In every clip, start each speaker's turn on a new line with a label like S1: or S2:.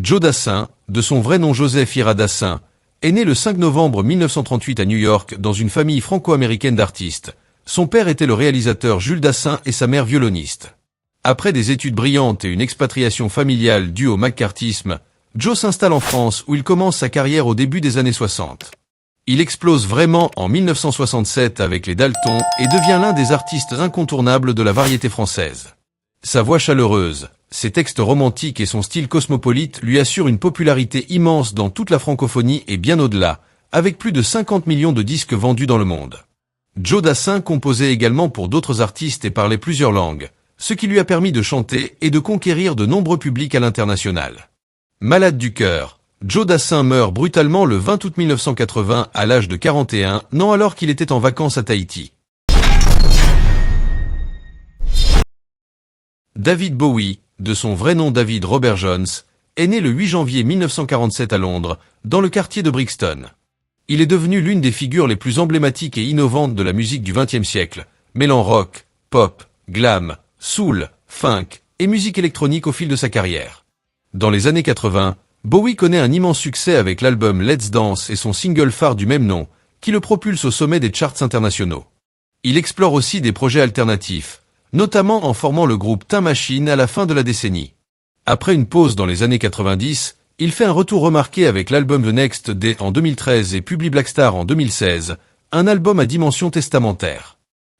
S1: Joe Dassin, de son vrai nom Joseph Ira Dassin, est né le 5 novembre 1938 à New York dans une famille franco-américaine d'artistes. Son père était le réalisateur Jules Dassin et sa mère violoniste. Après des études brillantes et une expatriation familiale due au maccarthyisme, Joe s'installe en France où il commence sa carrière au début des années 60. Il explose vraiment en 1967 avec les Daltons et devient l'un des artistes incontournables de la variété française. Sa voix chaleureuse, ses textes romantiques et son style cosmopolite lui assurent une popularité immense dans toute la francophonie et bien au-delà, avec plus de 50 millions de disques vendus dans le monde. Joe Dassin composait également pour d'autres artistes et parlait plusieurs langues, ce qui lui a permis de chanter et de conquérir de nombreux publics à l'international. Malade du cœur, Joe Dassin meurt brutalement le 20 août 1980 à l'âge de 41 ans alors qu'il était en vacances à Tahiti. David Bowie, de son vrai nom David Robert Jones, est né le 8 janvier 1947 à Londres, dans le quartier de Brixton. Il est devenu l'une des figures les plus emblématiques et innovantes de la musique du XXe siècle, mêlant rock, pop, glam, soul, funk et musique électronique au fil de sa carrière. Dans les années 80, Bowie connaît un immense succès avec l'album Let's Dance et son single phare du même nom, qui le propulse au sommet des charts internationaux. Il explore aussi des projets alternatifs, notamment en formant le groupe Time Machine à la fin de la décennie. Après une pause dans les années 90, il fait un retour remarqué avec l'album The Next Day en 2013 et publie Black Star en 2016, un album à dimension testamentaire.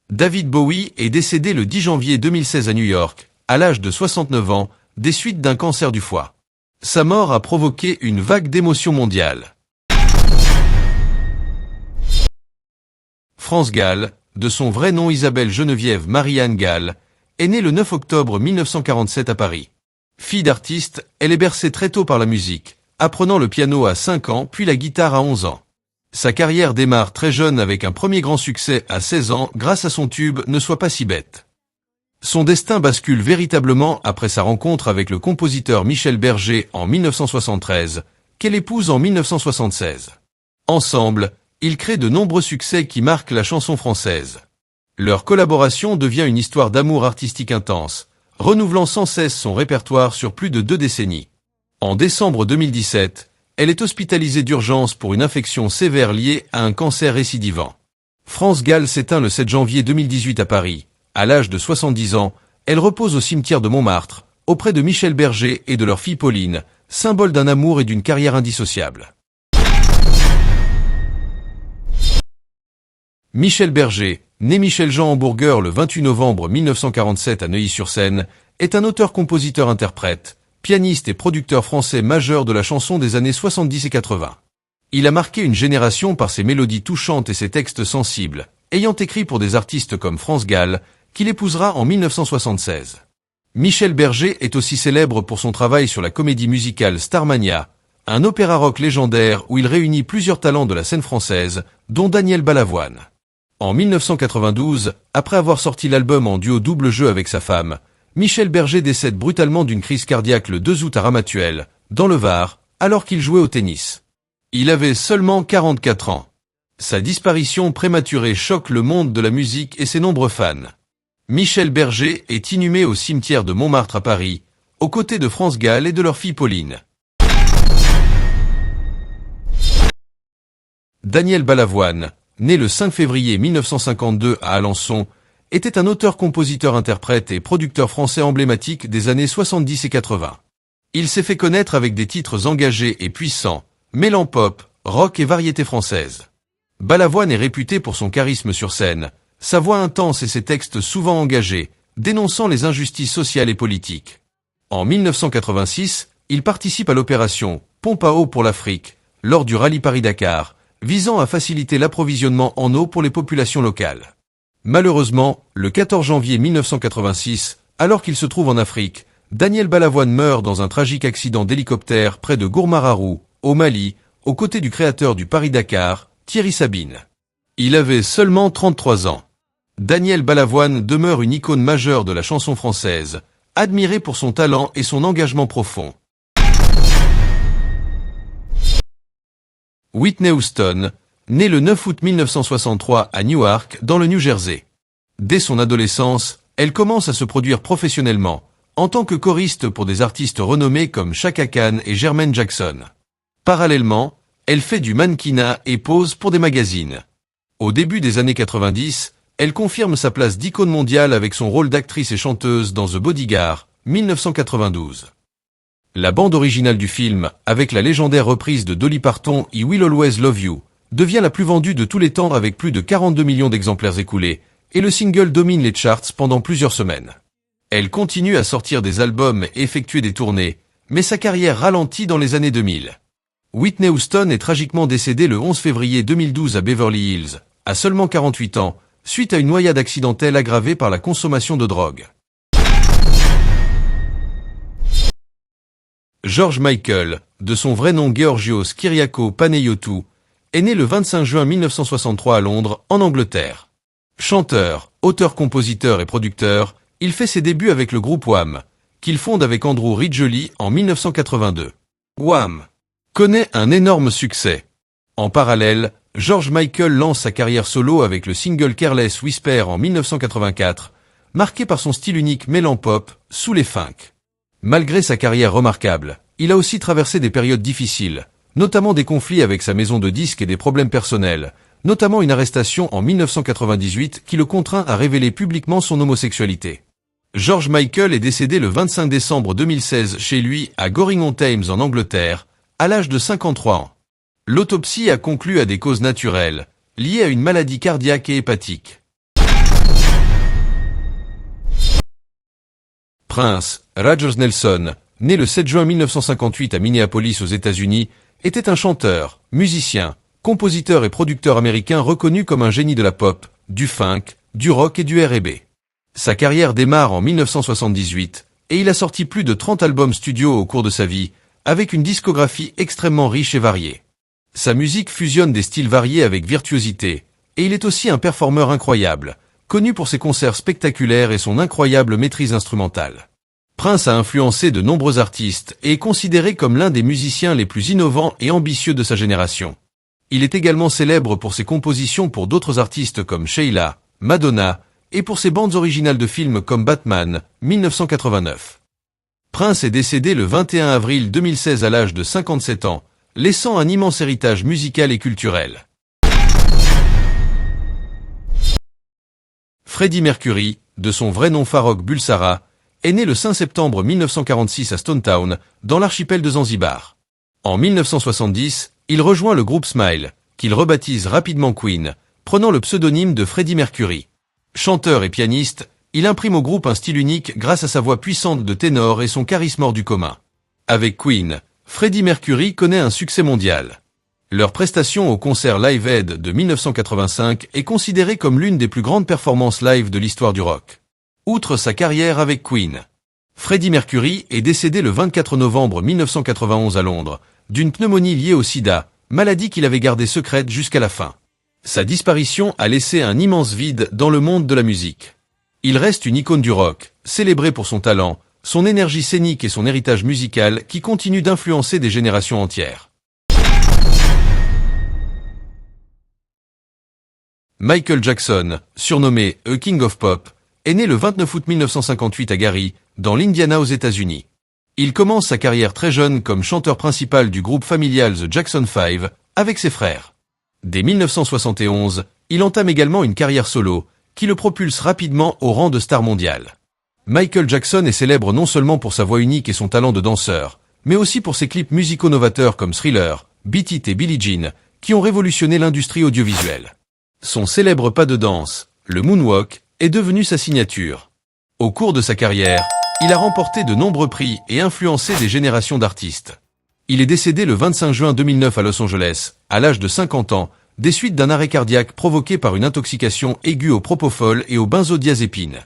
S1: David Bowie est décédé le 10 janvier 2016 à New York, à l'âge de 69 ans, des suites d'un cancer du foie. Sa mort a provoqué une vague d'émotions mondiales. France Gall, de son vrai nom Isabelle Geneviève Marie-Anne Gall, est née le 9 octobre 1947 à Paris. Fille d'artiste, elle est bercée très tôt par la musique, apprenant le piano à 5 ans puis la guitare à 11 ans. Sa carrière démarre très jeune avec un premier grand succès à 16 ans grâce à son tube Ne sois pas si bête. Son destin bascule véritablement après sa rencontre avec le compositeur Michel Berger en 1973, qu'elle épouse en 1976. Ensemble, ils créent de nombreux succès qui marquent la chanson française. Leur collaboration devient une histoire d'amour artistique intense, renouvelant sans cesse son répertoire sur plus de 2 décennies. En décembre 2017, elle est hospitalisée d'urgence pour une infection sévère liée à un cancer récidivant. France Gall s'éteint le 7 janvier 2018 à Paris. À l'âge de 70 ans, elle repose au cimetière de Montmartre, auprès de Michel Berger et de leur fille Pauline, symbole d'un amour et d'une carrière indissociables. Michel Berger, né Michel-Jean Hamburger le 28 novembre 1947 à Neuilly-sur-Seine, est un auteur-compositeur-interprète, pianiste et producteur français majeur de la chanson des années 70 et 80. Il a marqué une génération par ses mélodies touchantes et ses textes sensibles, ayant écrit pour des artistes comme France Gall, qu'il épousera en 1976. Michel Berger est aussi célèbre pour son travail sur la comédie musicale Starmania, un opéra rock légendaire où il réunit plusieurs talents de la scène française, dont Daniel Balavoine. En 1992, après avoir sorti l'album en duo double jeu avec sa femme, Michel Berger décède brutalement d'une crise cardiaque le 2 août à Ramatuelle, dans le Var, alors qu'il jouait au tennis. Il avait seulement 44 ans. Sa disparition prématurée choque le monde de la musique et ses nombreux fans. Michel Berger est inhumé au cimetière de Montmartre à Paris, aux côtés de France Gall et de leur fille Pauline. Daniel Balavoine, né le 5 février 1952 à Alençon, était un auteur-compositeur-interprète et producteur français emblématique des années 70 et 80. Il s'est fait connaître avec des titres engagés et puissants, mêlant pop, rock et variété française. Balavoine est réputé pour son charisme sur scène, sa voix intense et ses textes souvent engagés, dénonçant les injustices sociales et politiques. En 1986, il participe à l'opération Pompe à eau pour l'Afrique, lors du rallye Paris-Dakar, visant à faciliter l'approvisionnement en eau pour les populations locales. Malheureusement, le 14 janvier 1986, alors qu'il se trouve en Afrique, Daniel Balavoine meurt dans un tragique accident d'hélicoptère près de Gourmararu, au Mali, aux côtés du créateur du Paris-Dakar, Thierry Sabine. Il avait seulement 33 ans. Daniel Balavoine demeure une icône majeure de la chanson française, admiré pour son talent et son engagement profond. Whitney Houston, née le 9 août 1963 à Newark, dans le New Jersey. Dès son adolescence, elle commence à se produire professionnellement, en tant que choriste pour des artistes renommés comme Chaka Khan et Jermaine Jackson. Parallèlement, elle fait du mannequinat et pose pour des magazines. Au début des années 90, elle confirme sa place d'icône mondiale avec son rôle d'actrice et chanteuse dans The Bodyguard, 1992. La bande originale du film, avec la légendaire reprise de Dolly Parton I Will Always Love You, devient la plus vendue de tous les temps avec plus de 42 millions d'exemplaires écoulés, et le single domine les charts pendant plusieurs semaines. Elle continue à sortir des albums et effectuer des tournées, mais sa carrière ralentit dans les années 2000. Whitney Houston est tragiquement décédée le 11 février 2012 à Beverly Hills, à seulement 48 ans, suite à une noyade accidentelle aggravée par la consommation de drogue. George Michael, de son vrai nom Georgios Kyriakos Panayotou, est né le 25 juin 1963 à Londres, en Angleterre. Chanteur, auteur-compositeur et producteur, il fait ses débuts avec le groupe Wham, qu'il fonde avec Andrew Ridgeley en 1982. Wham connaît un énorme succès. En parallèle, George Michael lance sa carrière solo avec le single Careless Whisper en 1984, marqué par son style unique mêlant pop, sous les funk. Malgré sa carrière remarquable, il a aussi traversé des périodes difficiles, notamment des conflits avec sa maison de disques et des problèmes personnels, notamment une arrestation en 1998 qui le contraint à révéler publiquement son homosexualité. George Michael est décédé le 25 décembre 2016 chez lui à Goring-on-Thames en Angleterre, à l'âge de 53 ans. L'autopsie a conclu à des causes naturelles, liées à une maladie cardiaque et hépatique. Prince, Rogers Nelson, né le 7 juin 1958 à Minneapolis aux États-Unis, était un chanteur, musicien, compositeur et producteur américain reconnu comme un génie de la pop, du funk, du rock et du R&B. Sa carrière démarre en 1978 et il a sorti plus de 30 albums studio au cours de sa vie, avec une discographie extrêmement riche et variée. Sa musique fusionne des styles variés avec virtuosité, et il est aussi un performeur incroyable, connu pour ses concerts spectaculaires et son incroyable maîtrise instrumentale. Prince a influencé de nombreux artistes et est considéré comme l'un des musiciens les plus innovants et ambitieux de sa génération. Il est également célèbre pour ses compositions pour d'autres artistes comme Sheila, Madonna, et pour ses bandes originales de films comme Batman, 1989. Prince est décédé le 21 avril 2016 à l'âge de 57 ans, laissant un immense héritage musical et culturel. Freddie Mercury, de son vrai nom Farrokh Bulsara, est né le 5 septembre 1946 à Stone Town, dans l'archipel de Zanzibar. En 1970, il rejoint le groupe Smile, qu'il rebaptise rapidement Queen, prenant le pseudonyme de Freddie Mercury. Chanteur et pianiste, il imprime au groupe un style unique grâce à sa voix puissante de ténor et son charisme hors du commun. Avec Queen, Freddie Mercury connaît un succès mondial. Leur prestation au concert Live Aid de 1985 est considérée comme l'une des plus grandes performances live de l'histoire du rock. Outre sa carrière avec Queen, Freddie Mercury est décédé le 24 novembre 1991 à Londres, d'une pneumonie liée au sida, maladie qu'il avait gardée secrète jusqu'à la fin. Sa disparition a laissé un immense vide dans le monde de la musique. Il reste une icône du rock, célébré pour son talent, son énergie scénique et son héritage musical qui continue d'influencer des générations entières. Michael Jackson, surnommé A King of Pop, est né le 29 août 1958 à Gary, dans l'Indiana aux États-Unis. Il commence sa carrière très jeune comme chanteur principal du groupe familial The Jackson 5, avec ses frères. Dès 1971, il entame également une carrière solo, qui le propulse rapidement au rang de star mondiale. Michael Jackson est célèbre non seulement pour sa voix unique et son talent de danseur, mais aussi pour ses clips musicaux novateurs comme Thriller, Beat It et Billie Jean, qui ont révolutionné l'industrie audiovisuelle. Son célèbre pas de danse, le moonwalk, est devenu sa signature. Au cours de sa carrière, il a remporté de nombreux prix et influencé des générations d'artistes. Il est décédé le 25 juin 2009 à Los Angeles, à l'âge de 50 ans, des suites d'un arrêt cardiaque provoqué par une intoxication aiguë au propofol et aux benzodiazépines.